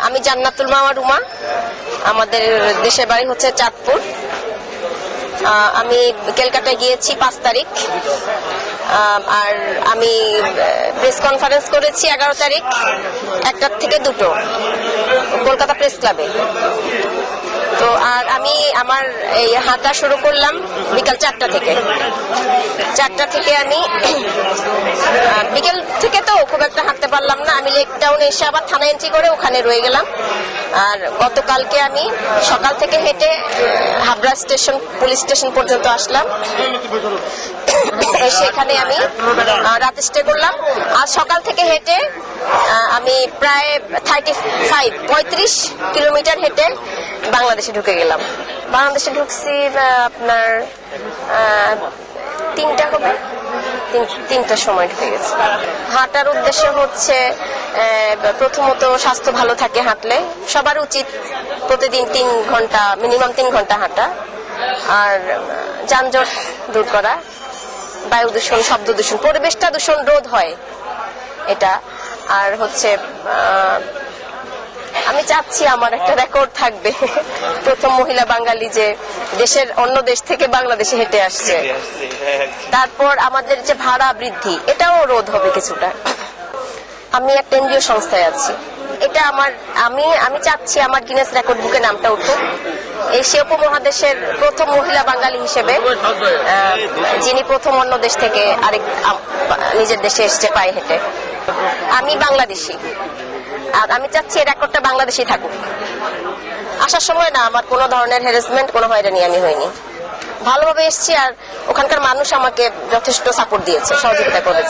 আমি জান্নাতুল মাওয়া রুমা, আমাদের দেশের বাড়ি হচ্ছে চাঁদপুর। আমি ক্যালকাটায় গিয়েছি 5 তারিখ, আর আমি প্রেস কনফারেন্স করেছি 11 তারিখ 1টা থেকে 2টো কলকাতা প্রেস ক্লাবে। তো আর আমি আমার এই হাঁটা শুরু করলাম বিকাল 4টা থেকে। 4টা থেকে আমি বিকেল থেকে তো খুব একটা হাঁটতে পারলাম না, আমি লেক টাউনে এসে আবার থানা এন্ট্রি করে ওখানে রয়ে গেলাম। আর গতকালকে আমি সকাল থেকে হেঁটে হাবড়া স্টেশন পুলিশ স্টেশন পর্যন্ত আসলাম, সেখানে আমি রাতে স্টে করলাম। আর সকাল থেকে হেঁটে আমি প্রায় 35 কিলোমিটার হেঁটে বাংলাদেশে ঢুকে গেলাম। বাংলাদেশে ঢুকছি আপনার 3টা হবে, 3টার সময় ঢুকে গেছে। হাঁটার উদ্দেশ্য হচ্ছে প্রথমত স্বাস্থ্য ভালো থাকে হাঁটলে, সবার উচিত প্রতিদিন 3 ঘন্টা মিনিমাম 3 ঘন্টা হাঁটা। আর যানজট দূর করা, বায়ু দূষণ, শব্দ দূষণ, পরিবেশটা দূষণ রোধ হয় এটা। আর হচ্ছে আমি চাচ্ছি আমার একটা রেকর্ড থাকবে, প্রথম মহিলা বাঙালি যে দেশের অন্য দেশ থেকে বাংলাদেশে হেঁটে আসছে। তারপর আমাদের যে ভাড়া বৃদ্ধি, এটাও রোধ হবে কিছুটা। আমি একটা এনজিও সংস্থায় আছি, এটা আমি চাচ্ছি আমার গিনেস রেকর্ড বুকে নামটা উঠুক। এশিয়া উপমহাদেশের প্রথম মহিলা বাঙালি হিসেবে যিনি প্রথম অন্য দেশ থেকে আরেক নিজের দেশে এসছে পায়ে হেঁটে। আমি বাংলাদেশি, আর আমি চাচ্ছি এই রেকর্ডটা বাংলাদেশি থাকুক। আসার সময় না আমার কোনো ধরনের হ্যারাসমেন্ট, কোনো হয়রানি আমি হয়নি, ভালোভাবে এসেছি। আর ওখানকার মানুষ আমাকে যথেষ্ট সাপোর্ট দিয়েছে, সহযোগিতা করেছে।